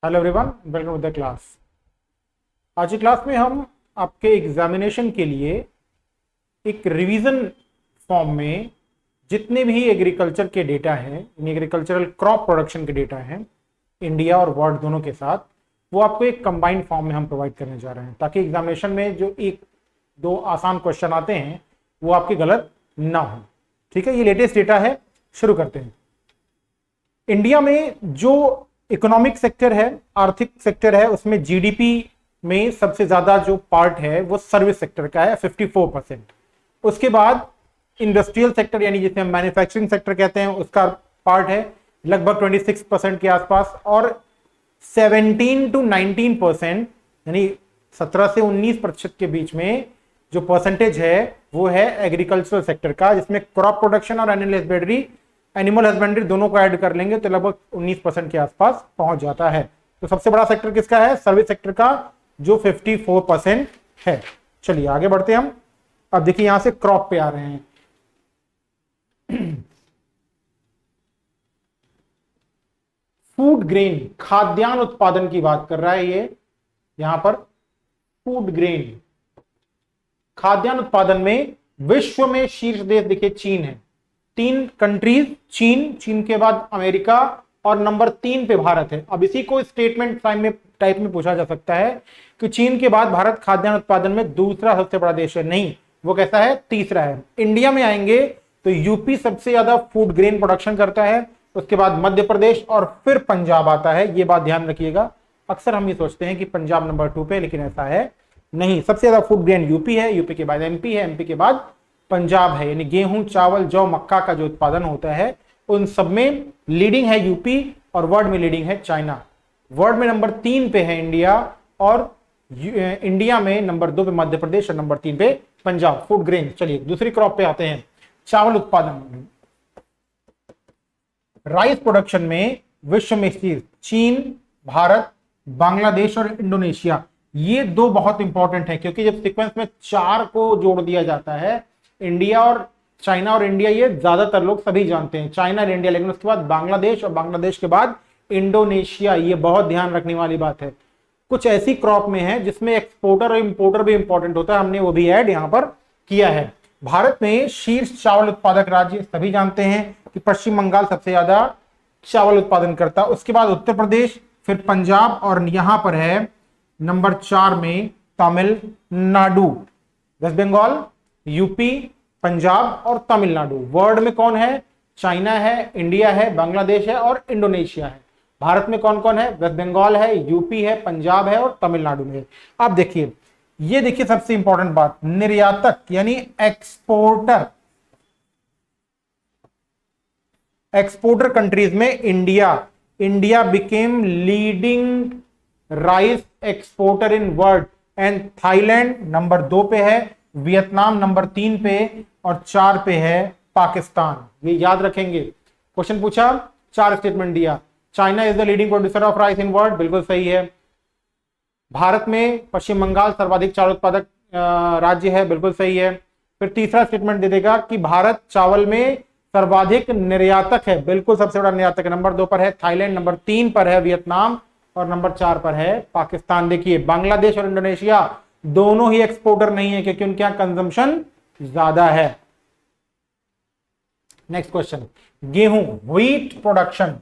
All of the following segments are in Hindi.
Hello everyone, welcome to the class. आज की क्लास में हम आपके एग्जामिनेशन के लिए एक रिवीजन फॉर्म में जितने भी एग्रीकल्चर के डेटा हैं, एग्रीकल्चरल क्रॉप प्रोडक्शन के डेटा हैं इंडिया और वर्ल्ड दोनों के साथ, वो आपको एक कंबाइंड फॉर्म में हम प्रोवाइड करने जा रहे हैं, ताकि एग्जामिनेशन में जो एक दो आसान क्वेश्चन आते हैं वो आपके गलत ना हो। ठीक है, ये लेटेस्ट डेटा है, शुरू करते हैं। इंडिया में जो इकोनॉमिक सेक्टर है, आर्थिक सेक्टर है, उसमें जीडीपी में सबसे ज्यादा जो पार्ट है वो सर्विस सेक्टर का है 54%। उसके बाद इंडस्ट्रियल सेक्टर यानी जिसे हम मैन्युफैक्चरिंग सेक्टर कहते हैं उसका पार्ट है लगभग 26% के आसपास, और 17 to 19% यानी 17 से 19% के बीच में जो परसेंटेज है वो है एग्रीकल्चरल सेक्टर का, जिसमें क्रॉप प्रोडक्शन और एनिमल हस्बेंड्री दोनों को ऐड कर लेंगे तो लगभग 19% के आसपास पहुंच जाता है। तो सबसे बड़ा सेक्टर किसका है? सर्विस सेक्टर का, जो 54% है। चलिए आगे बढ़ते हैं हम। अब देखिए यहां से क्रॉप पे आ रहे हैं। फूड ग्रेन, खाद्यान्न उत्पादन की बात कर रहा है ये यहां पर। फूड ग्रेन खाद्यान्न उत्पादन में विश्व में शीर्ष देश देखिए चीन है। 3 कंट्रीज, चीन के बाद अमेरिका और नंबर 3 पे भारत है। अब इसी को स्टेटमेंट टाइप में पूछा जा सकता है कि चीन के बाद भारत खाद्यान्न उत्पादन में दूसरा सबसे बड़ा देश है। नहीं, वो कैसा है? तीसरा है। इंडिया में आएंगे तो यूपी सबसे ज्यादा फूड ग्रेन प्रोडक्शन करता है, उसके बाद मध्य प्रदेश और फिर पंजाब आता है। ये बात ध्यान रखिएगा। अक्सर हम ये सोचते हैं कि पंजाब नंबर 2 पे, लेकिन ऐसा है नहीं। सबसे ज्यादा फूड ग्रेन यूपी है, यूपी के बाद एमपी है, एमपी के बाद पंजाब है। यानी गेहूं, चावल, जौ, मक्का का जो उत्पादन होता है उन सब में लीडिंग है यूपी, और वर्ल्ड में लीडिंग है चाइना। वर्ल्ड में नंबर 3 पे है इंडिया, और इंडिया में नंबर 2 पे मध्य प्रदेश और नंबर 3 पे पंजाब। Food grain. चलिए दूसरी क्रॉप पे आते हैं, चावल उत्पादन। राइस प्रोडक्शन में विश्व में स्थित चीन, भारत, बांग्लादेश और इंडोनेशिया, ये 2 बहुत इंपॉर्टेंट है, क्योंकि जब सीक्वेंस में 4 को जोड़ दिया जाता है, इंडिया और चाइना और इंडिया, ये ज्यादातर लोग सभी जानते हैं, चाइना और इंडिया, लेकिन उसके बाद बांग्लादेश और बांग्लादेश के बाद इंडोनेशिया। ये बहुत ध्यान रखने वाली बात है। कुछ ऐसी क्रॉप में है जिसमें एक्सपोर्टर और इंपोर्टर भी इंपॉर्टेंट होता है, हमने वो भी ऐड यहां पर किया है। भारत में शीर्ष चावल उत्पादक राज्य सभी जानते हैं कि पश्चिम बंगाल सबसे ज्यादा चावल उत्पादन करता है, उसके बाद उत्तर प्रदेश, फिर पंजाब, और यहां पर है नंबर 4 में तमिलनाडु। वेस्ट बंगाल, यूपी, पंजाब और तमिलनाडु। वर्ल्ड में कौन है? चाइना है, इंडिया है, बांग्लादेश है और इंडोनेशिया है। भारत में कौन कौन है? वेस्ट बंगाल है, यूपी है, पंजाब है और तमिलनाडु है। अब देखिए, ये देखिए सबसे इंपॉर्टेंट बात, निर्यातक यानी एक्सपोर्टर। एक्सपोर्टर कंट्रीज में India became leading rice exporter in world, and Thailand number 2 पे है, वियतनाम नंबर 3 पे और 4 पे है पाकिस्तान। ये याद रखेंगे। क्वेश्चन पूछा, 4 स्टेटमेंट दिया। China is the leading producer of rice in world, बिल्कुल सही है। भारत में पश्चिम बंगाल सर्वाधिक चावल उत्पादक राज्य है, बिल्कुल सही है। फिर तीसरा स्टेटमेंट दे देगा कि भारत चावल में सर्वाधिक निर्यातक है, बिल्कुल सबसे बड़ा निर्यातक है। नंबर 2 पर है थाईलैंड, नंबर 3 पर है वियतनाम और नंबर 4 पर है पाकिस्तान। देखिए बांग्लादेश और इंडोनेशिया दोनों ही एक्सपोर्टर नहीं है, क्योंकि उनके यहां कंजम्पशन ज्यादा है। नेक्स्ट क्वेश्चन, गेहूं, व्हीट प्रोडक्शन।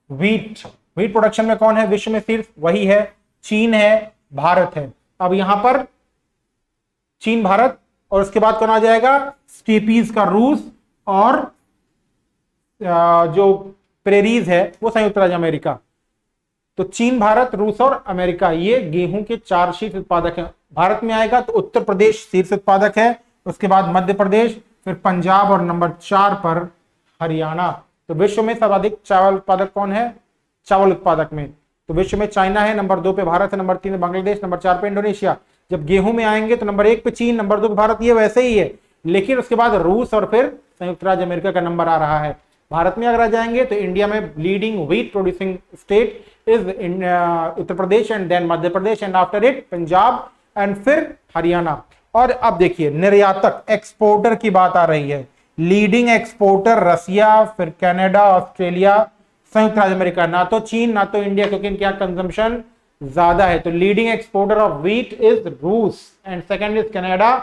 व्हीट प्रोडक्शन में कौन है विश्व में शीर्ष? वही है, चीन है, भारत है। अब यहां पर चीन, भारत, और उसके बाद कौन आ जाएगा? स्टेपीज का रूस, और जो प्रेरीज है वो संयुक्त राज्य अमेरिका। तो चीन, भारत, रूस और अमेरिका, ये गेहूं के 4 शीर्ष उत्पादक हैं। भारत में आएगा तो उत्तर प्रदेश शीर्ष उत्पादक है, उसके बाद मध्य प्रदेश, फिर पंजाब और नंबर 4 पर हरियाणा। तो विश्व में सर्वाधिक चावल उत्पादक कौन है? चावल उत्पादक में तो विश्व में चाइना है, नंबर 2 पे भारत है, नंबर 3 पे बांग्लादेश, नंबर 4 पे इंडोनेशिया। जब गेहूं में आएंगे तो नंबर 1 पे चीन, नंबर 2 पे भारत, ये वैसे ही है, लेकिन उसके बाद रूस और फिर संयुक्त राज्य अमेरिका का नंबर आ रहा है। भारत में अगर आ जाएंगे तो इंडिया में leading wheat producing state is Uttar Pradesh, and then Madhya Pradesh, and after it Punjab, and फिर हरियाणा। और अब देखिए निर्यातक, एक्सपोर्टर की बात आ रही है। लीडिंग एक्सपोर्टर रसिया, फिर कनाडा, ऑस्ट्रेलिया, संयुक्त राज्य अमेरिका, ना तो चीन ना तो इंडिया, क्योंकि इनके यहाँ कंजम्पशन ज्यादा है। तो leading exporter of wheat is रूस and second is Canada,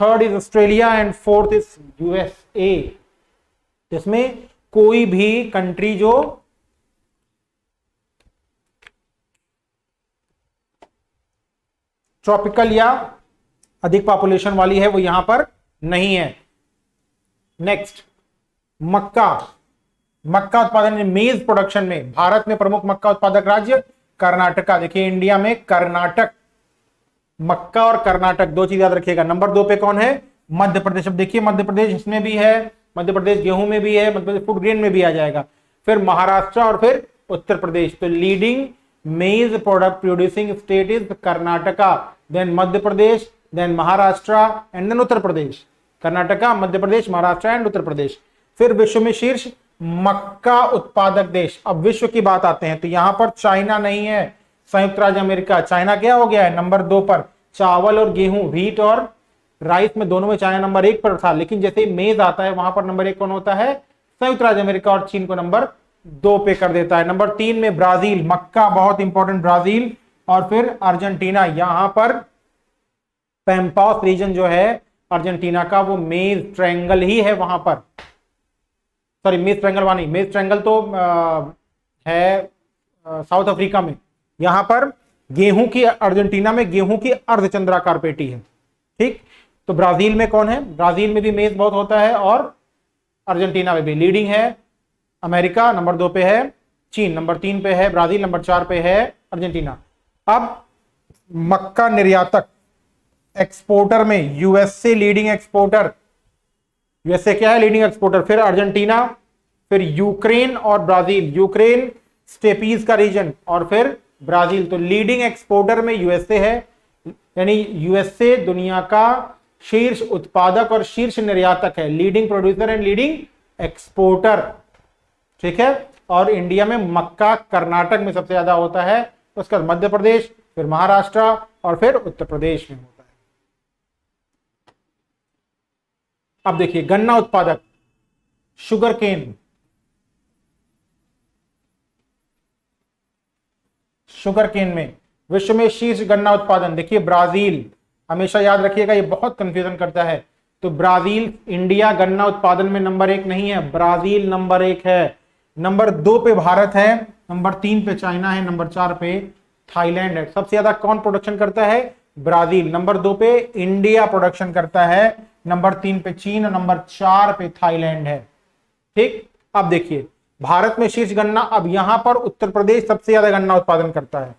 third is Australia and fourth is USA. इसमें कोई भी कंट्री जो ट्रॉपिकल या अधिक पॉपुलेशन वाली है वो यहां पर नहीं है। नेक्स्ट, मक्का। मक्का उत्पादन में, मेज प्रोडक्शन में भारत में प्रमुख मक्का उत्पादक राज्य कर्नाटका। देखिए इंडिया में कर्नाटक, मक्का और कर्नाटक दो चीज याद रखिएगा। नंबर 2 पे कौन है? मध्य प्रदेश। अब देखिए मध्य प्रदेश इसमें भी है, मध्य प्रदेश गेहूं में भी है, मध्य प्रदेश फूड ग्रेन में भी आ जाएगा। फिर महाराष्ट्र और फिर उत्तर प्रदेश। तो leading maize product producing state is Karnataka, then Madhya Pradesh, then Maharashtra and then Uttar Pradesh. Karnataka, Madhya Pradesh, Maharashtra and Uttar Pradesh. फिर विश्व में शीर्ष मक्का उत्पादक देश। अब विश्व की बात आते हैं तो यहां पर चाइना नहीं है, संयुक्त राज्य अमेरिका। चाइना क्या हो गया है? नंबर 2 पर। चावल और गेहूं, व्हीट और राइस में दोनों में चाइना नंबर 1 पर था, लेकिन जैसे मेज आता है वहां पर नंबर 1 कौन होता है? संयुक्त राज्य अमेरिका, और चीन को नंबर 2 पे कर देता है। नंबर 3 में ब्राजील, मक्का बहुत इंपॉर्टेंट, ब्राजील। और फिर अर्जेंटीना, यहां पर पैम्पास रीजन जो है अर्जेंटीना का, वो मेज ट्रायंगल ही है वहां पर। सॉरी, मेज ट्रायंगल वाली, मेज ट्रायंगल तो है साउथ अफ्रीका में। यहां पर गेहूं की, अर्जेंटीना में गेहूं की अर्धचंद्राकार पेटी है। ठीक, तो ब्राजील में कौन है? ब्राजील में भी मेज बहुत होता है और अर्जेंटीना में भी। लीडिंग है अमेरिका, नंबर 2 पे है चीन, नंबर 3 पे है ब्राजील, नंबर 4 पे है अर्जेंटीना। अब मक्का निर्यातक एक्सपोर्टर में यूएसए लीडिंग एक्सपोर्टर, यूएसए क्या है? Leading exporter. फिर अर्जेंटीना, फिर यूक्रेन और ब्राजील, यूक्रेन स्टेपीज का रीजन, और फिर ब्राजील। तो लीडिंग एक्सपोर्टर में यूएसए है, यानी यूएसए दुनिया का शीर्ष उत्पादक और शीर्ष निर्यातक है, leading producer and leading exporter. ठीक है, और इंडिया में मक्का कर्नाटक में सबसे ज्यादा होता है, उसके बाद मध्य प्रदेश, फिर महाराष्ट्र और फिर उत्तर प्रदेश में होता है। अब देखिए गन्ना उत्पादक, शुगर केन, शुगर केन में विश्व में शीर्ष गन्ना उत्पादन, देखिए ब्राजील, हमेशा याद रखिएगा ये बहुत कंफ्यूजन करता है। तो ब्राजील, इंडिया गन्ना उत्पादन में नंबर 1 नहीं है, ब्राजील नंबर 1 है। नंबर 2 पे भारत है, नंबर 3 पे चाइना है, नंबर 4 पे थाईलैंड है। सबसे ज्यादा कौन प्रोडक्शन करता है? ब्राजील। नंबर 2 पे इंडिया प्रोडक्शन करता है, नंबर 3 पे चीन, नंबर 4 पे थाईलैंड है। ठीक, अब देखिए भारत में शीर्ष गन्ना, अब यहां पर उत्तर प्रदेश सबसे ज्यादा गन्ना उत्पादन करता है,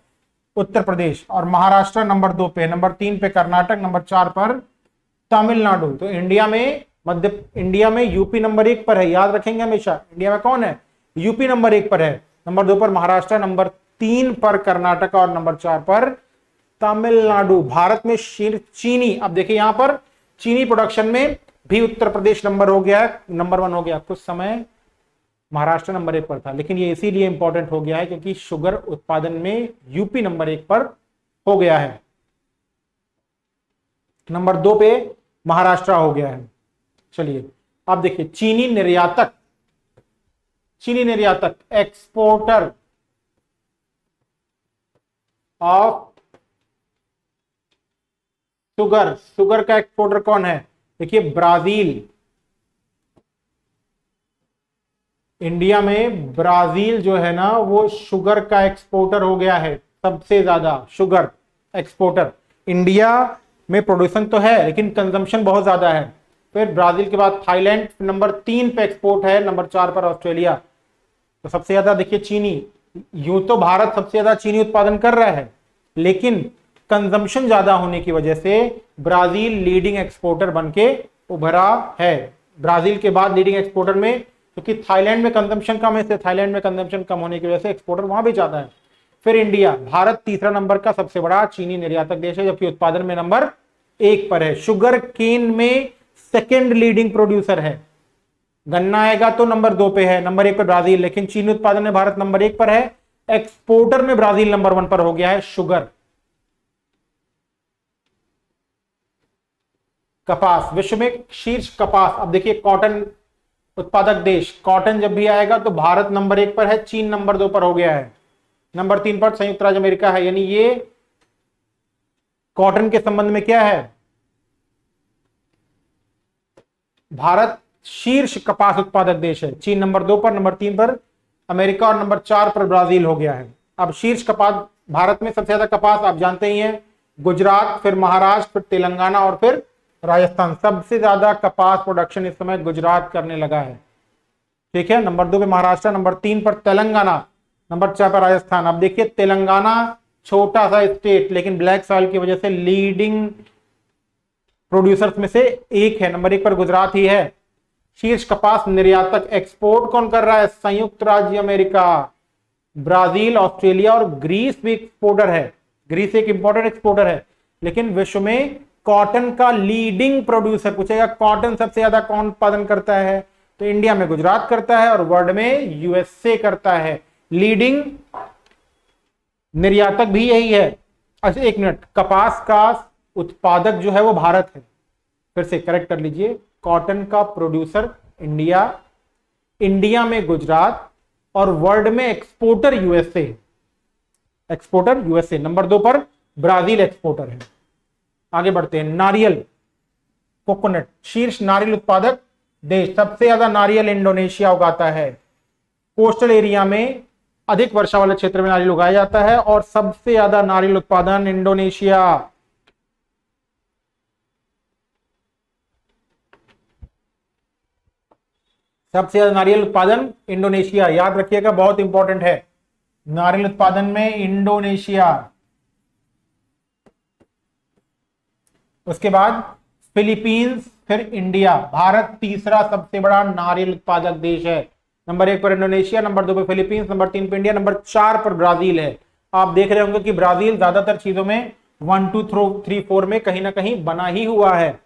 उत्तर प्रदेश, और महाराष्ट्र नंबर 2 पे, नंबर 3 पे कर्नाटक, नंबर 4 पर तमिलनाडु। तो इंडिया में यूपी नंबर 1 पर है, याद रखेंगे हमेशा। इंडिया में कौन है? यूपी नंबर 1 पर है, नंबर 2 पर महाराष्ट्र, नंबर 3 पर कर्नाटक और नंबर 4 पर तमिलनाडु। भारत में चीनी, अब देखिए यहां पर चीनी प्रोडक्शन में भी उत्तर प्रदेश नंबर 1 हो गया। कुछ समय महाराष्ट्र नंबर 1 पर था, लेकिन ये इसीलिए इंपॉर्टेंट हो गया है क्योंकि शुगर उत्पादन में यूपी नंबर 1 पर हो गया है, नंबर 2 पे महाराष्ट्र हो गया है। चलिए अब देखिए चीनी निर्यातक, एक्सपोर्टर ऑफ शुगर का एक्सपोर्टर कौन है? देखिए ब्राजील। इंडिया में ब्राजील जो है ना वो शुगर का एक्सपोर्टर हो गया है, सबसे ज्यादा शुगर एक्सपोर्टर। इंडिया में प्रोड्यूसन तो है लेकिन कंजम्पशन बहुत ज्यादा है। फिर ब्राजील के बाद थाईलैंड नंबर 3 पे एक्सपोर्ट है, नंबर 4 पर ऑस्ट्रेलिया। तो सबसे ज्यादा देखिए चीनी, यूं तो भारत सबसे ज्यादा चीनी उत्पादन कर रहा है, लेकिन कंजम्पशन ज्यादा होने की वजह से ब्राजील लीडिंग एक्सपोर्टर बनके उभरा है। ब्राजील के बाद लीडिंग एक्सपोर्टर में, क्योंकि थाईलैंड में कंजम्पशन कम है, इसलिए थाईलैंड में कंजम्पशन कम होने की वजह से एक्सपोर्टर वहां भी ज्यादा है। फिर इंडिया, भारत तीसरा नंबर का सबसे बड़ा चीनी निर्यातक देश है, जबकि उत्पादन में नंबर 1 पर है। शुगर केन में सेकेंड लीडिंग प्रोड्यूसर है। गन्ना आएगा तो नंबर 2 पे है, नंबर 1 पर ब्राजील, लेकिन चीनी उत्पादन में भारत नंबर 1 पर है। एक्सपोर्टर में ब्राजील नंबर 1 पर हो गया है। शुगर, कपास, विश्व में शीर्ष कपास। अब देखिए कॉटन उत्पादक देश, कॉटन जब भी आएगा तो भारत नंबर 1 पर है, चीन नंबर 2 पर हो गया है, नंबर 3 पर संयुक्त राज्य अमेरिका है। यानी ये कॉटन के संबंध में क्या है, भारत शीर्ष कपास उत्पादक देश है। चीन नंबर 2 पर, नंबर 3 पर अमेरिका और नंबर 4 पर ब्राजील हो गया है। अब शीर्ष कपास, भारत में सबसे ज्यादा कपास आप जानते ही हैं, गुजरात, फिर महाराष्ट्र, फिर तेलंगाना और फिर राजस्थान। सबसे ज्यादा कपास प्रोडक्शन इस समय गुजरात करने लगा है, ठीक है। नंबर 2 पे महाराष्ट्र, नंबर 3 पर तेलंगाना, नंबर 4 पर राजस्थान। अब देखिए तेलंगाना छोटा सा स्टेट, लेकिन ब्लैक सॉइल की वजह से लीडिंग प्रोड्यूसर्स में से एक है, नंबर 1 पर गुजरात ही है। शीर्ष कपास निर्यातक, एक्सपोर्ट कौन कर रहा है, संयुक्त राज्य अमेरिका, ब्राजील, ऑस्ट्रेलिया और ग्रीस भी एक्सपोर्टर है। ग्रीस एक इंपॉर्टेंट एक्सपोर्टर है। लेकिन विश्व में कॉटन का लीडिंग प्रोड्यूसर, पूछेगा कॉटन सबसे ज्यादा कौन उत्पादन करता है, तो इंडिया में गुजरात करता है और वर्ल्ड में यूएसए करता है। लीडिंग निर्यातक भी यही है। अच्छा एक मिनट, कपास का उत्पादक जो है वो भारत है, फिर से करेक्ट कर लीजिए, कॉटन का प्रोड्यूसर इंडिया, इंडिया में गुजरात और वर्ल्ड में exporter USA, exporter USA. Number 2 पर ब्राजील एक्सपोर्टर है। आगे बढ़ते हैं, नारियल, कोकोनट, शीर्ष नारियल उत्पादक देश, सबसे ज्यादा नारियल इंडोनेशिया उगाता है। कोस्टल एरिया में अधिक वर्षा वाले क्षेत्र में नारियल उगाया जाता है और सबसे ज्यादा नारियल उत्पादन इंडोनेशिया। सबसे ज्यादा नारियल उत्पादन इंडोनेशिया, याद रखिएगा, बहुत इंपॉर्टेंट है। नारियल उत्पादन में इंडोनेशिया, उसके बाद फिलीपींस, फिर इंडिया। भारत तीसरा सबसे बड़ा नारियल उत्पादक देश है, नंबर 1 पर इंडोनेशिया, नंबर 2 पर फिलीपींस, नंबर 3 पर इंडिया, नंबर 4 पर ब्राजील है। आप देख रहे होंगे कि ब्राजील ज्यादातर चीजों में 1 2 3 4 में कहीं ना कहीं बना ही हुआ है।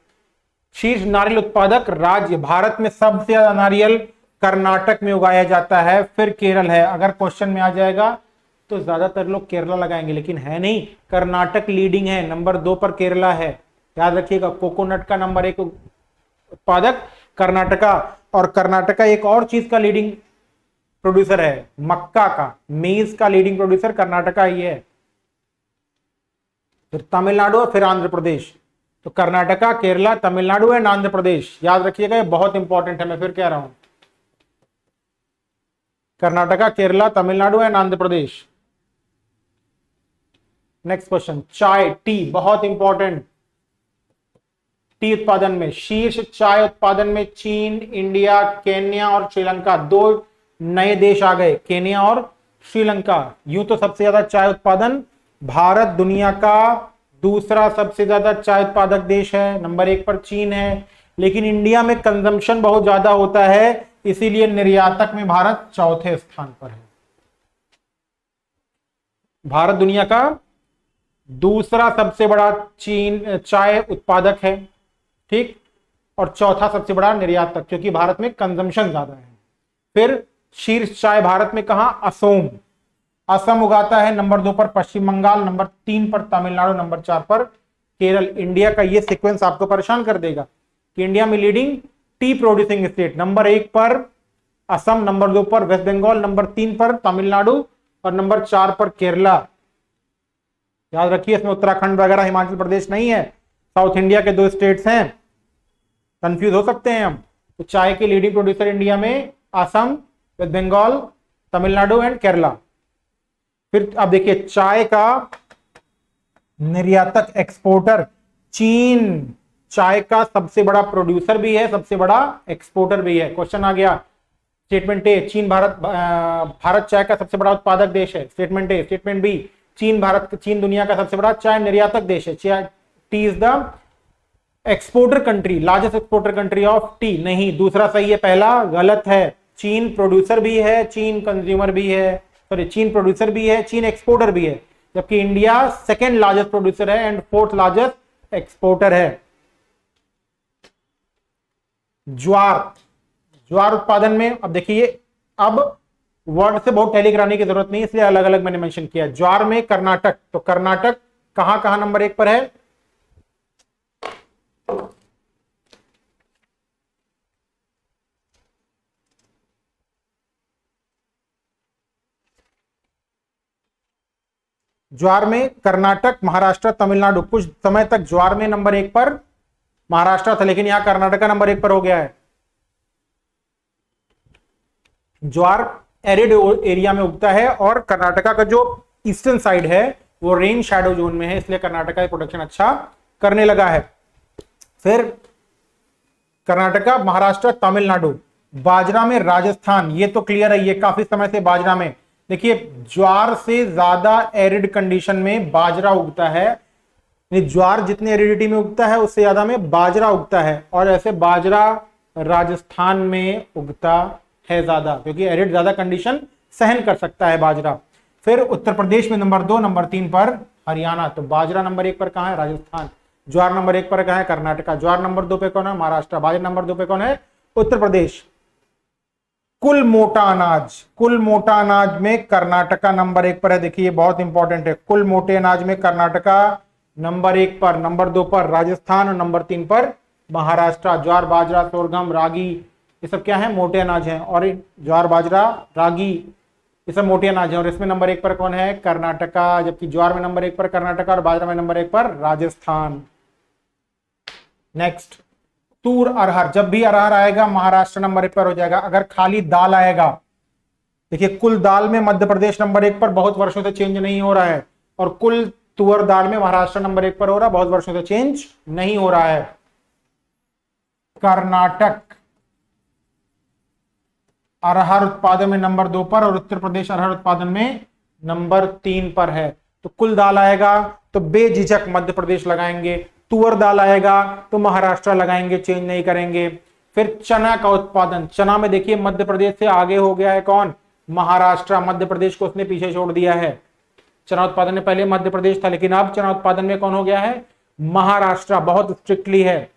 शीर्ष नारियल उत्पादक राज्य, भारत में सबसे ज्यादा नारियल कर्नाटक में उगाया जाता है, फिर केरल है। अगर क्वेश्चन में आ जाएगा तो ज्यादातर लोग केरला लगाएंगे, लेकिन है नहीं, कर्नाटक लीडिंग है, नंबर 2 पर केरला है। याद रखिएगा, कोकोनट का नंबर 1 उत्पादक कर्नाटका, और कर्नाटका एक और चीज का लीडिंग प्रोड्यूसर है, मक्का का, मेज का लीडिंग प्रोड्यूसर कर्नाटका ही है। फिर तमिलनाडु और फिर आंध्र प्रदेश। तो कर्नाटका, केरला, तमिलनाडु एंड आंध्र प्रदेश, याद रखिएगा, ये बहुत इंपॉर्टेंट है, मैं फिर कह रहा हूं, Karnataka, Kerala, Tamil Nadu and Andhra Pradesh. Next question, चाय, टी, बहुत इंपॉर्टेंट। टी उत्पादन में शीर्ष चाय उत्पादन में चीन, इंडिया, केन्या और श्रीलंका, 2 नए देश आ गए, केन्या और श्रीलंका। यूं तो सबसे ज्यादा चाय उत्पादन भारत दुनिया का दूसरा सबसे ज्यादा चाय उत्पादक देश है, नंबर 1 पर चीन है। लेकिन इंडिया में कंजम्पशन बहुत ज्यादा होता है, इसीलिए निर्यातक में भारत चौथे स्थान पर है। भारत दुनिया का दूसरा सबसे बड़ा चीन चाय उत्पादक है, ठीक, और चौथा सबसे बड़ा निर्यातक, क्योंकि भारत में कंजम्पशन ज्यादा है। फिर शीर्ष चाय भारत में कहां, असम, असम उगाता है, नंबर 2 पर पश्चिम बंगाल, नंबर 3 पर तमिलनाडु, नंबर 4 पर केरल। इंडिया का ये सीक्वेंस आपको परेशान कर देगा कि इंडिया में leading T producing state, number 1 पर असम, नंबर 2 पर वेस्ट बंगाल, नंबर 3 पर तमिलनाडु और नंबर 4 पर केरला। याद रखिए, इसमें उत्तराखंड वगैरह हिमाचल प्रदेश नहीं है, साउथ इंडिया के 2 स्टेट्स हैं, कंफ्यूज हो सकते हैं हम। तो चाय के लीडिंग प्रोड्यूसर इंडिया में असम, वेस्ट बंगाल, तमिलनाडु एंड केरला। फिर आप देखिए, चाय का निर्यातक, एक्सपोर्टर चीन, चाय का सबसे बड़ा प्रोड्यूसर भी है, सबसे बड़ा एक्सपोर्टर भी है। क्वेश्चन आ गया, स्टेटमेंट ए, चीन भारत चाय का सबसे बड़ा उत्पादक देश है, स्टेटमेंट ए। स्टेटमेंट बी, चीन दुनिया का सबसे बड़ा चाय निर्यातक देश है, T is the exporter country, largest exporter country of T. नहीं, दूसरा सही है, पहला गलत है। चीन प्रोड्यूसर भी है, चीन कंज्यूमर भी है, सॉरी, चीन प्रोड्यूसर भी है, चीन एक्सपोर्टर भी है, जबकि इंडिया सेकेंड लार्जेस्ट प्रोड्यूसर है एंड 4th लार्जेस्ट एक्सपोर्टर है। ज्वार उत्पादन में, अब देखिए, अब वर्ड से बहुत टैली कराने की जरूरत नहीं, इसलिए अलग अलग मैंने मेंशन किया। ज्वार में कर्नाटक, तो कर्नाटक कहां कहां नंबर 1 पर है, ज्वार में कर्नाटक, महाराष्ट्र, तमिलनाडु। कुछ समय तक ज्वार में नंबर 1 पर महाराष्ट्र था, लेकिन यहां कर्नाटक नंबर 1 पर हो गया है। ज्वार एरिड एरिया में उगता है और कर्नाटका का जो ईस्टर्न साइड है वो रेन शैडो जोन में है, इसलिए कर्नाटका प्रोडक्शन अच्छा करने लगा है। फिर कर्नाटका, महाराष्ट्र, तमिलनाडु। बाजरा में राजस्थान, ये तो क्लियर है, ये काफी समय से बाजरा में। देखिए ज्वार से ज्यादा एरिड कंडीशन में बाजरा उगता है, ज्वार जितने एरिडिटी में उगता है उससे ज्यादा में बाजरा उगता है, और ऐसे बाजरा राजस्थान में उगता है ज्यादा, क्योंकि एरिड ज्यादा कंडीशन सहन कर सकता है बाजरा। फिर उत्तर प्रदेश में नंबर 2, नंबर 3 पर हरियाणा। तो बाजरा नंबर 1 पर कहां है? राजस्थान। ज्वार नंबर 1 पर कहां है? कर्नाटका। ज्वार नंबर 2 पे कौन है? महाराष्ट्र। बाजरा नंबर 2 पे कौन है? उत्तर प्रदेश। कुल मोटा अनाज, कुल मोटा अनाज में कर्नाटका नंबर 1 पर है। देखिए बहुत इंपॉर्टेंट है, कुल मोटे अनाज में कर्नाटका नंबर 1 पर, नंबर 2 पर राजस्थान और नंबर 3 पर महाराष्ट्र। ज्वार, बाजरा, सोरगम, रागी, ये सब क्या है? मोटे अनाज हैं। और ज्वार, बाजरा, रागी ये सब मोटे अनाज हैं, और इसमें नंबर 1 पर कौन है? कर्नाटका। जबकि ज्वार में नंबर 1 पर कर्नाटका और बाजरा में नंबर 1 पर राजस्थान। नेक्स्ट, तूर, अरहर। जब भी अरहर आएगा महाराष्ट्र नंबर 1 पर हो जाएगा। अगर खाली दाल आएगा, देखिए कुल दाल में मध्य प्रदेश नंबर 1 पर बहुत वर्षों से चेंज नहीं हो रहा है, और कुल तुअर दाल में महाराष्ट्र नंबर 1 पर हो रहा है, बहुत वर्षों से चेंज नहीं हो रहा है। कर्नाटक अरहर उत्पादन में नंबर 2 पर और उत्तर प्रदेश अरहर उत्पादन में नंबर 3 पर है। तो कुल दाल आएगा तो बेझिझक मध्य प्रदेश लगाएंगे, तुअर दाल आएगा तो महाराष्ट्र लगाएंगे, चेंज नहीं करेंगे। फिर चना का उत्पादन, चना में देखिए मध्य प्रदेश से आगे हो गया है कौन? महाराष्ट्र। मध्य प्रदेश को उसने पीछे छोड़ दिया है। चना उत्पादन में पहले मध्य प्रदेश था, लेकिन अब चना उत्पादन में कौन हो गया है? महाराष्ट्र। बहुत स्ट्रिक्टली है,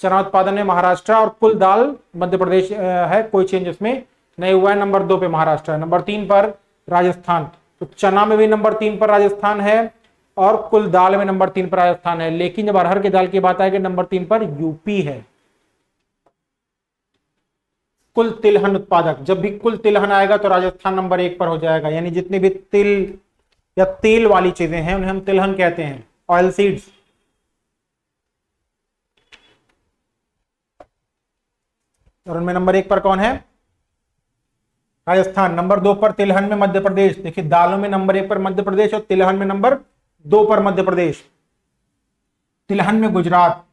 चना उत्पादन में महाराष्ट्र, और कुल दाल मध्य प्रदेश है, कोई चेंज उसमें नहीं हुआ है। नंबर 2 पे महाराष्ट्र है, नंबर 3 पर राजस्थान। तो चना में भी नंबर 3 पर राजस्थान है, और कुल दाल में नंबर 3 पर राजस्थान है। लेकिन जब अरहर की दाल की बात आएगी, नंबर 3 पर यूपी है। कुल तिलहन उत्पादक, जब भी कुल तिलहन आएगा तो राजस्थान नंबर 1 पर हो जाएगा। यानी जितने भी तिल या तेल वाली चीजें हैं उन्हें हम तिलहन कहते हैं, ऑयल सीड्स। और उनमें नंबर 1 पर कौन है? राजस्थान। नंबर 2 पर तिलहन में मध्य प्रदेश। देखिए दालों में नंबर 1 पर मध्य प्रदेश और तिलहन में नंबर 2 पर मध्य प्रदेश। तिलहन में गुजरात।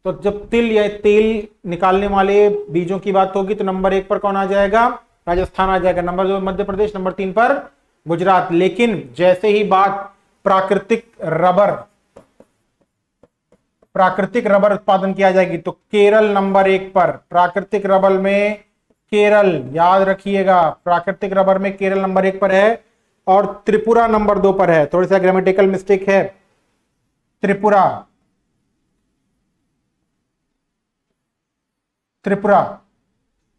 तो जब तिल या तेल निकालने वाले बीजों की बात होगी तो नंबर 1 पर कौन आ जाएगा? राजस्थान आ जाएगा। नंबर 2 मध्य प्रदेश, नंबर 3 पर गुजरात। लेकिन जैसे ही बात प्राकृतिक रबर उत्पादन किया जाएगी तो केरल नंबर 1 पर। प्राकृतिक रबर में केरल, याद रखिएगा, प्राकृतिक रबर में केरल नंबर 1 पर है, और त्रिपुरा नंबर 2 पर है। थोड़ी सा ग्रामेटिकल मिस्टेक है, त्रिपुरा।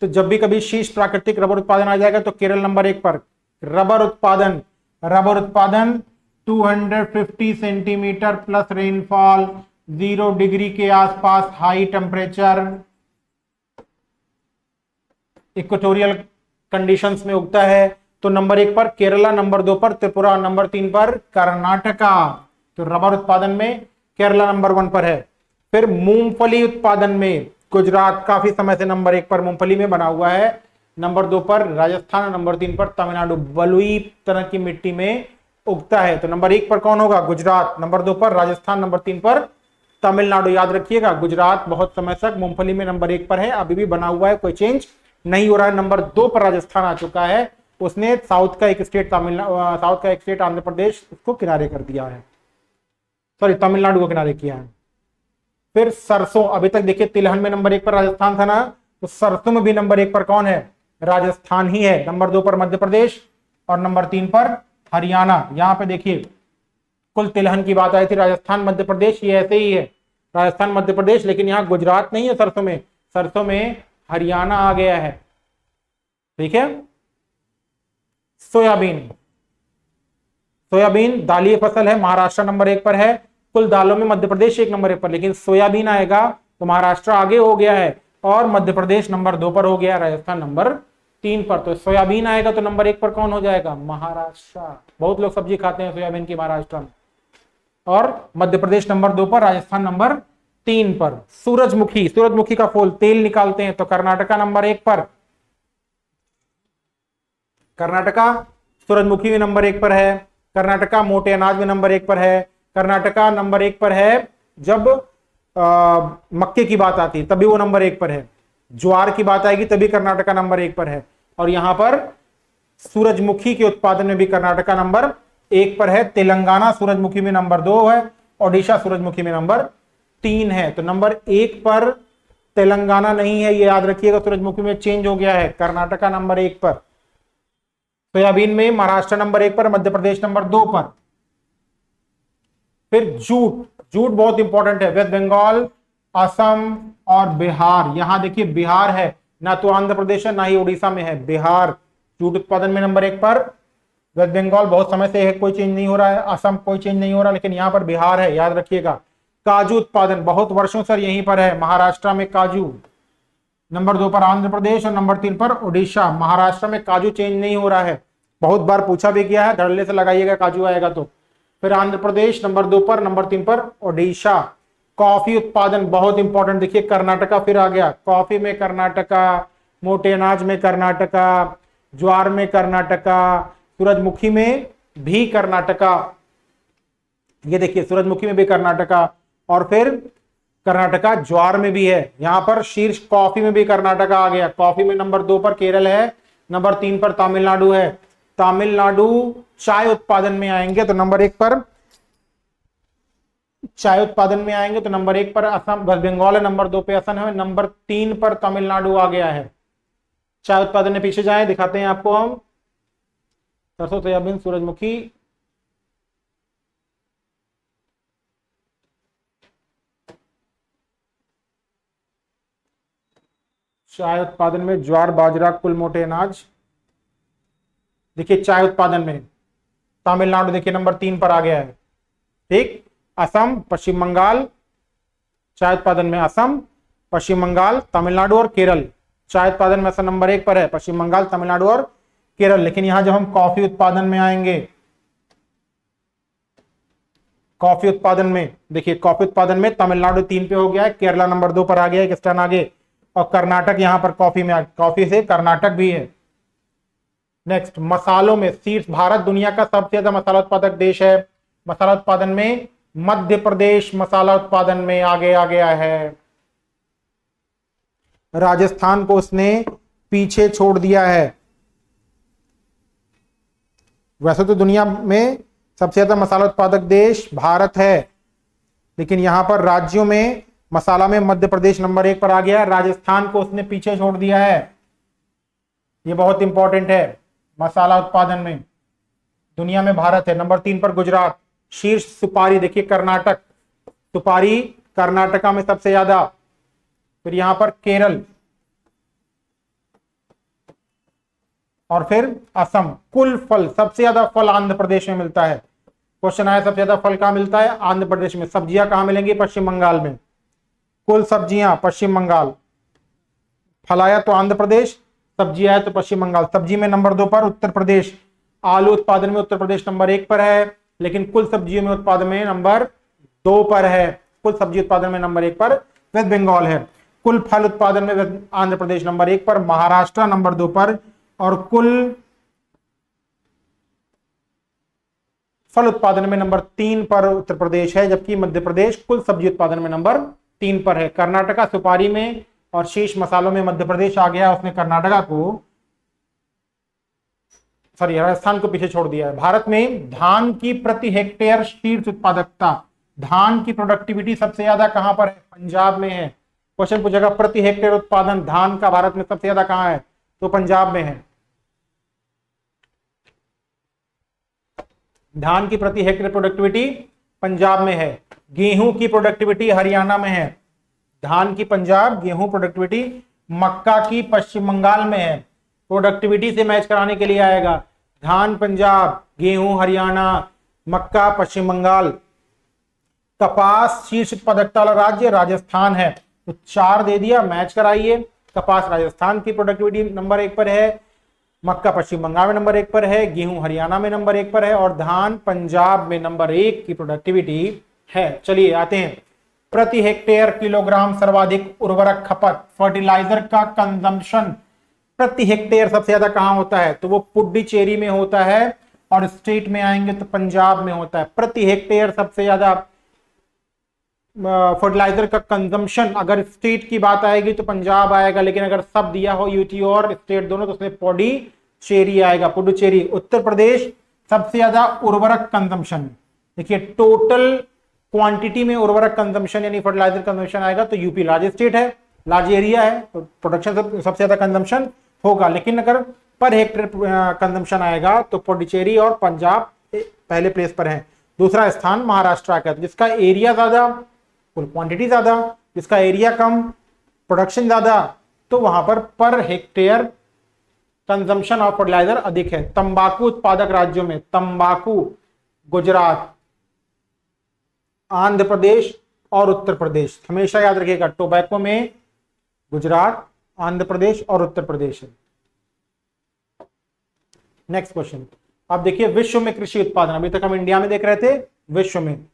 तो जब भी कभी शीर्ष प्राकृतिक रबर उत्पादन आ जाएगा तो केरल नंबर 1 पर। रबर उत्पादन 250 सेंटीमीटर प्लस रेनफॉल, 0 डिग्री के आसपास हाई टेम्परेचर, इक्वेटोरियल कंडीशंस में उगता है। तो नंबर 1 पर केरला, नंबर 2 पर त्रिपुरा, नंबर 3 पर कर्नाटका। तो रबर उत्पादन में केरला नंबर 1 पर है। फिर मूंगफली उत्पादन में गुजरात काफी समय से नंबर 1 पर मूंगफली में बना हुआ है, नंबर 2 पर राजस्थान, नंबर 3 पर तमिलनाडु। बलुई तरह की मिट्टी में उगता है। तो नंबर 1 पर कौन होगा? गुजरात। नंबर 2 पर राजस्थान, नंबर 3 पर तमिलनाडु। याद रखिएगा गुजरात बहुत समय तक मूंगफली में नंबर 1 पर है, अभी भी बना हुआ है, कोई चेंज नहीं हो रहा है। नंबर 2 पर राजस्थान आ चुका है, उसने साउथ का एक स्टेट आंध्र प्रदेश उसको किनारे कर दिया है, सॉरी तमिलनाडु को किनारे किया है। फिर सरसों, अभी तक देखिए तिलहन में नंबर 1 पर राजस्थान था ना, तो सरसों में भी नंबर 1 पर कौन है? राजस्थान ही है। नंबर 2 पर मध्य प्रदेश और नंबर 3 पर हरियाणा। यहां पे देखिए कुल तिलहन की बात आई थी, राजस्थान मध्य प्रदेश, ये ऐसे ही है, राजस्थान मध्य प्रदेश, लेकिन यहां गुजरात नहीं है सरसों में हरियाणा आ गया है। ठीक है। सोयाबीन दालीय फसल है, महाराष्ट्र नंबर 1 पर है। कुल दालों में मध्य प्रदेश 1 नंबर 1 पर, लेकिन सोयाबीन आएगा तो महाराष्ट्र आगे हो गया है और मध्य प्रदेश नंबर 2 पर हो गया, राजस्थान नंबर 3 पर। तो सोयाबीन आएगा तो नंबर 1 पर कौन हो जाएगा? महाराष्ट्र। बहुत लोग सब्जी खाते हैं सोयाबीन की महाराष्ट्र में। और मध्य प्रदेश नंबर 2 पर, राजस्थान नंबर 3 पर। सूरजमुखी, सूरजमुखी का फूल तेल निकालते हैं तो कर्नाटका नंबर 1 पर, कर्नाटका सूरजमुखी में नंबर 1 पर है। कर्नाटका मोटे अनाज में नंबर 1 पर है। कर्नाटका नंबर 1 पर है जब मक्के की बात आती है तभी वो नंबर 1 पर है। ज्वार की बात आएगी तभी कर्नाटका नंबर 1 पर है। और यहां पर सूरजमुखी के उत्पादन में भी कर्नाटका नंबर 1 पर है। तेलंगाना सूरजमुखी में नंबर 2 है। ओडिशा सूरजमुखी में नंबर 3 है। तो नंबर 1 पर तेलंगाना नहीं है, ये याद रखिएगा, सूरजमुखी में चेंज हो गया है। कर्नाटका नंबर 1 पर। सोयाबीन में महाराष्ट्र नंबर 1 पर, मध्य प्रदेश नंबर 2 पर। फिर जूट, जूट बहुत इंपॉर्टेंट है। वेस्ट बंगाल, असम और बिहार, यहां देखिए बिहार है, ना तो आंध्र प्रदेश है ना ही उड़ीसा में है, बिहार जूट उत्पादन में नंबर 1 पर। वेस्ट बंगाल बहुत समय से है, कोई चेंज नहीं हो रहा है। असम कोई चेंज नहीं हो रहा, लेकिन यहां पर बिहार है, याद रखिएगा। काजू उत्पादन बहुत वर्षों से यहीं पर है, महाराष्ट्र में काजू। नंबर 2 पर आंध्र प्रदेश और नंबर 3 पर उड़ीसा। महाराष्ट्र में काजू चेंज नहीं हो रहा है, बहुत बार पूछा भी गया है, धड़ल्ले से लगाइएगा काजू आएगा तो। फिर आंध्र प्रदेश नंबर 2 पर, नंबर 3 पर उड़ीसा। कॉफी उत्पादन बहुत इंपॉर्टेंट, देखिए कर्नाटका फिर आ गया। कॉफी में कर्नाटका, मोटे अनाज में कर्नाटका, ज्वार में कर्नाटका, सूरजमुखी में भी कर्नाटका, ये देखिए सूरजमुखी में भी कर्नाटका। और फिर कर्नाटका ज्वार में भी है। यहां पर शीर्ष कॉफी में भी कर्नाटका आ गया। कॉफी में नंबर 2 पर केरल है, नंबर 3 पर तमिलनाडु है। तमिलनाडु चाय उत्पादन में आएंगे तो नंबर 1 पर, चाय उत्पादन में आएंगे तो नंबर 1 पर असम, वेस्ट बंगाल है, नंबर 2 पे असम है, नंबर 3 पर तमिलनाडु आ गया है। चाय उत्पादन में पीछे जाए, दिखाते हैं आपको हम। सरसों, सोयाबीन, सूरजमुखी, चाय उत्पादन में ज्वार, बाजरा, कुल मोटे अनाज। देखिए चाय उत्पादन में तमिलनाडु देखिए नंबर 3 पर आ गया है, ठीक। असम, पश्चिम बंगाल, चाय उत्पादन में असम, पश्चिम बंगाल, तमिलनाडु और केरल। चाय उत्पादन में असम नंबर 1 पर है, पश्चिम बंगाल, तमिलनाडु और केरल। लेकिन यहां जब हम कॉफी उत्पादन में आएंगे, कॉफी उत्पादन में देखिए, कॉफी उत्पादन में तमिलनाडु 3 पे हो गया है, केरला नंबर 2 पर आ गया है, एक स्थान आगे। और कर्नाटक यहां पर कॉफी में, कॉफी से कर्नाटक भी है। नेक्स्ट, मसालों में शीर्ष, भारत दुनिया का सबसे ज्यादा मसाला उत्पादक देश है। मसाला उत्पादन में मध्य प्रदेश मसाला उत्पादन में आगे आ गया है, राजस्थान को उसने पीछे छोड़ दिया है। वैसे तो दुनिया में सबसे ज्यादा मसाला उत्पादक देश भारत है, लेकिन यहां पर राज्यों में मसाला में मध्य प्रदेश नंबर 1 पर आ गया, राजस्थान को उसने पीछे छोड़ दिया है। यह बहुत इंपॉर्टेंट है। मसाला उत्पादन में दुनिया में भारत है, नंबर 3 पर गुजरात। शीर्ष सुपारी देखिए कर्नाटक, सुपारी कर्नाटका में सबसे ज्यादा। फिर यहां पर केरल और फिर असम। कुल फल, सबसे ज्यादा फल आंध्र प्रदेश में मिलता है। क्वेश्चन आया सबसे ज्यादा फल कहां मिलता है? आंध्र प्रदेश में। सब्जियां कहां मिलेंगी? पश्चिम बंगाल में। कुल सब्जियां पश्चिम बंगाल। फल आया तो आंध्र प्रदेश, सब्जी आया तो पश्चिम बंगाल। सब्जी में नंबर 2 पर उत्तर प्रदेश। आलू उत्पादन में उत्तर प्रदेश नंबर 1 पर है, लेकिन कुल सब्जियों में उत्पादन में नंबर 2 पर है। कुल सब्जी उत्पादन में नंबर 1 पर वेस्ट बंगाल है। कुल फल उत्पादन में आंध्र प्रदेश नंबर 1 पर, महाराष्ट्र नंबर 2 पर। और कुल फल उत्पादन में नंबर 3 पर उत्तर प्रदेश है, जबकि मध्य प्रदेश कुल सब्जी उत्पादन में नंबर 3 पर है। कर्नाटका सुपारी में और शीर्ष मसालों में मध्य प्रदेश आ गया, उसने कर्नाटका को, सॉरी राजस्थान को पीछे छोड़ दिया है। भारत में धान की प्रति हेक्टेयर शीर्ष उत्पादकता, धान की प्रोडक्टिविटी सबसे ज्यादा कहां पर है? पंजाब में है। क्वेश्चन पूछेगा प्रति हेक्टेयर उत्पादन धान का भारत में सबसे ज्यादा कहां है? तो पंजाब में है। धान की प्रति हेक्टेयर प्रोडक्टिविटी पंजाब में है। गेहूं की प्रोडक्टिविटी हरियाणा में है। धान की पंजाब, गेहूं प्रोडक्टिविटी, मक्का की पश्चिम बंगाल में है। प्रोडक्टिविटी से मैच कराने के लिए आएगा, धान पंजाब, गेहूं हरियाणा, मक्का पश्चिम बंगाल। कपास शीर्ष उत्पादकता वाला राज्य राजस्थान है, तो 4 दे दिया, मैच कराइए। कपास राजस्थान की प्रोडक्टिविटी नंबर 1 पर है, मक्का पश्चिम बंगाल में नंबर 1 पर है, गेहूं हरियाणा में नंबर 1 पर है और धान पंजाब में नंबर 1 की प्रोडक्टिविटी है। चलिए आते हैं, प्रति हेक्टेयर किलोग्राम सर्वाधिक उर्वरक खपत, फर्टिलाइजर का कंजम्पशन प्रति हेक्टेयर सबसे ज्यादा कहां होता है, तो वो पुडुचेरी में होता है और स्टेट में आएंगे तो पंजाब में होता है। प्रति हेक्टेयर सबसे ज्यादा फर्टिलाइजर का कंजम्पशन अगर स्टेट की बात आएगी तो पंजाब आएगा, लेकिन अगर सब दिया हो यूटी और स्टेट दोनों तो उसमें पुडुचेरी आएगा, पुडुचेरी। उत्तर प्रदेश सबसे ज्यादा उर्वरक कंजम्पशन, देखिए टोटल क्वांटिटी में उर्वरक कंजम्पशन यानी फर्टिलाइजर कंजम्पशन आएगा तो यूपी लार्ज स्टेट है, लार्ज एरिया है तो प्रोडक्शन सबसे ज्यादा कंजम्पशन होगा, लेकिन अगर पर हेक्टेयर कंजम्पशन आएगा तो पुडुचेरी और पंजाब पहले प्लेस पर है। दूसरा स्थान महाराष्ट्र का, जिसका एरिया ज्यादा कुल क्वांटिटी ज्यादा, जिसका एरिया कम प्रोडक्शन ज्यादा, तो वहां per hectare consumption of fertiliser अधिक है। तंबाकू उत्पादक राज्यों में तंबाकू गुजरात, आंध्र प्रदेश और उत्तर प्रदेश, हमेशा याद रखिएगा टोबैको में गुजरात, आंध्र प्रदेश और उत्तर प्रदेश है। नेक्स्ट क्वेश्चन, अब देखिए विश्व में कृषि उत्पादन, अभी तक हम इंडिया में देख रहे थे, विश्व में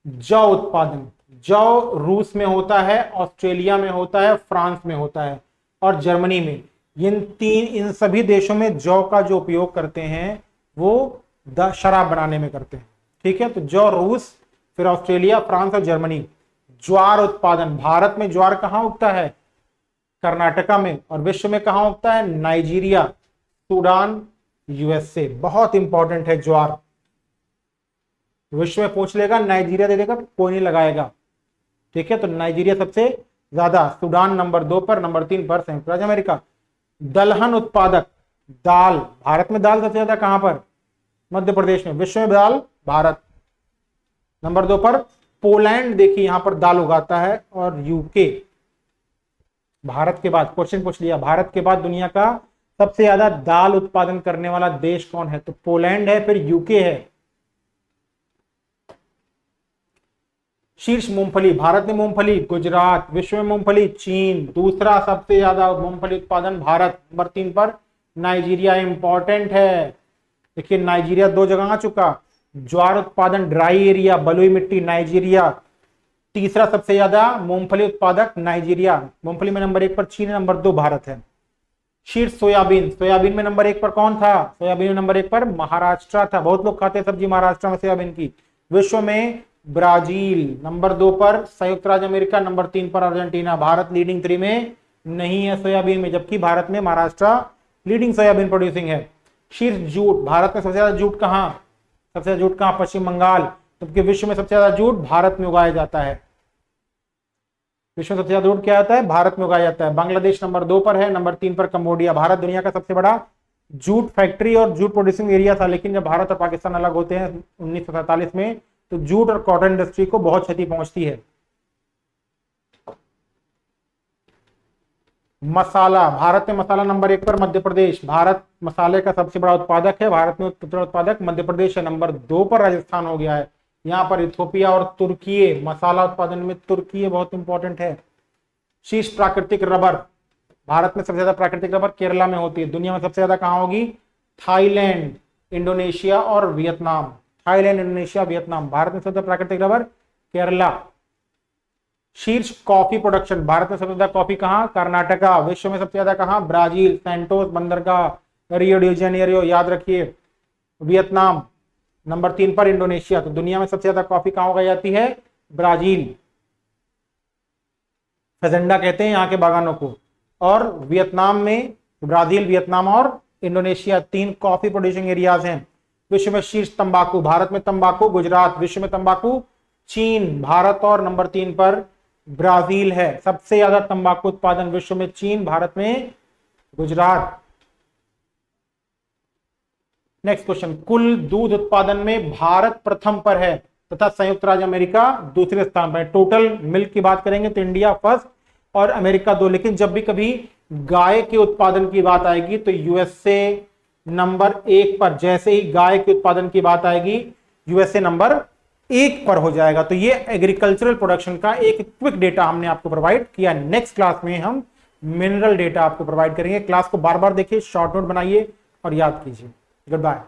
जौ उत्पादन, जौ रूस में होता है, ऑस्ट्रेलिया में होता है, फ्रांस में होता है और जर्मनी में। इन सभी देशों में जौ का जो उपयोग करते हैं वो शराब बनाने में करते हैं, ठीक है। तो जौ रूस, फिर ऑस्ट्रेलिया, फ्रांस और जर्मनी। ज्वार उत्पादन, भारत में ज्वार कहां उगता है, कर्नाटका में, और विश्व में कहां उगता है, नाइजीरिया, सूडान, यूएसए। बहुत इंपॉर्टेंट है ज्वार, विश्व में पूछ लेगा, नाइजीरिया दे देगा, कोई नहीं लगाएगा, ठीक है। तो नाइजीरिया सबसे ज्यादा, सूडान नंबर 2 पर, नंबर 3 पर संयुक्त राज्य अमेरिका। दलहन उत्पादक, दाल, भारत में दाल सबसे ज्यादा कहां पर, मध्य प्रदेश में, विश्व में दाल भारत नंबर 2 पर। पोलैंड देखिए यहां पर दाल उगाता है, और यूके भारत के बाद, क्वेश्चन पूछ लिया भारत के बाद दुनिया का सबसे ज्यादा दाल उत्पादन करने वाला देश कौन है, तो पोलैंड है, फिर यूके है। शीर्ष मूंगफली, भारत में मूंगफली गुजरात, विश्व में मूंगफली चीन, दूसरा सबसे ज्यादा मूंगफली उत्पादन भारत, नंबर 3 पर नाइजीरिया। इंपॉर्टेंट है, देखिए नाइजीरिया 2 जगह आ चुका। ज्वार उत्पादन ड्राई एरिया, बलुई मिट्टी, नाइजीरिया। तीसरा सबसे ज्यादा मूंगफली उत्पादक नाइजीरिया, मूंगफली में नंबर 1 पर चीन, नंबर 2 भारत है। शीर्ष सोयाबीन, सोयाबीन में नंबर 1 पर कौन था, सोयाबीन में नंबर 1 पर महाराष्ट्र था, बहुत लोग खाते हैं सब्जी महाराष्ट्र में सोयाबीन की। विश्व में ब्राजील, नंबर 2 पर संयुक्त राज्य अमेरिका, नंबर 3 पर अर्जेंटीना। भारत लीडिंग 3 में नहीं है सोयाबीन में, जबकि भारत में महाराष्ट्र लीडिंग सोयाबीन प्रोड्यूसिंग है। शीर्ष जूट, भारत में सबसे ज्यादा जूट कहां, सबसे ज्यादा जूट कहां, पश्चिम बंगाल, जबकि विश्व में सबसे ज्यादा जूट भारत में उगाया जाता है। विश्व में सबसे ज्यादा जूट क्या आता है, भारत में उगाया जाता है। बांग्लादेश नंबर 2 पर है, नंबर 3 पर कंबोडिया। भारत दुनिया का सबसे बड़ा जूट फैक्ट्री और जूट प्रोड्यूसिंग एरिया था, लेकिन जब भारत और पाकिस्तान अलग होते हैं 1947 में, तो जूट और कॉटन इंडस्ट्री को बहुत क्षति पहुंचती है। मसाला, भारत में मसाला नंबर 1 पर मध्य प्रदेश, भारत मसाले का सबसे बड़ा उत्पादक है। भारत में उत्पादक मध्य प्रदेश है, नंबर 2 पर राजस्थान हो गया है। यहाँ पर इथियोपिया और तुर्की, मसाला उत्पादन में तुर्की बहुत इंपॉर्टेंट है। शीर्ष प्राकृतिक रबर, भारत में सबसे ज्यादा प्राकृतिक रबर केरला में होती है। दुनिया में सबसे ज्यादा कहां होगी, थाईलैंड, इंडोनेशिया और Vietnam. Thailand, Indonesia, Vietnam. Bharat में सबसे ज्यादा प्राकृतिक रबर केरला। शीर्ष कॉफी प्रोडक्शन, भारत में सबसे ज्यादा कॉफी कहां, कर्नाटका। विश्व में सबसे ज्यादा कहां, ब्राजील, सैंटोस बंदरगाह, रियो डी जेनेरियो, याद रखिए, वियतनाम। नंबर 3 पर इंडोनेशिया। तो दुनिया में सबसे ज्यादा कॉफी कहां उगाई जाती है, ब्राजील, फजेंडा कहते हैं यहाँ के बागानों को। और वियतनाम में, ब्राजील, वियतनाम और इंडोनेशिया 3 कॉफी प्रोड्यूसिंग एरियाज हैं। विश्व में शीर्ष तंबाकू, भारत में तंबाकू गुजरात, विश्व में तंबाकू चीन, भारत और नंबर 3 पर ब्राजील है। सबसे ज्यादा तंबाकू उत्पादन विश्व में चीन, भारत में गुजरात। नेक्स्ट क्वेश्चन, कुल दूध उत्पादन में भारत प्रथम पर है तथा संयुक्त राज्य अमेरिका दूसरे स्थान पर है। टोटल मिल्क की बात करेंगे तो इंडिया फर्स्ट और अमेरिका 2, लेकिन जब भी कभी गाय के उत्पादन की बात आएगी तो यूएसए नंबर 1 पर। जैसे ही गाय के उत्पादन की बात आएगी यूएसए नंबर 1 पर हो जाएगा। तो ये एग्रीकल्चरल प्रोडक्शन का एक क्विक डेटा हमने आपको प्रोवाइड किया। नेक्स्ट क्लास में हम मिनरल डेटा आपको प्रोवाइड करेंगे। क्लास को बार बार देखिए, शॉर्ट नोट बनाइए और याद कीजिए। Good bye.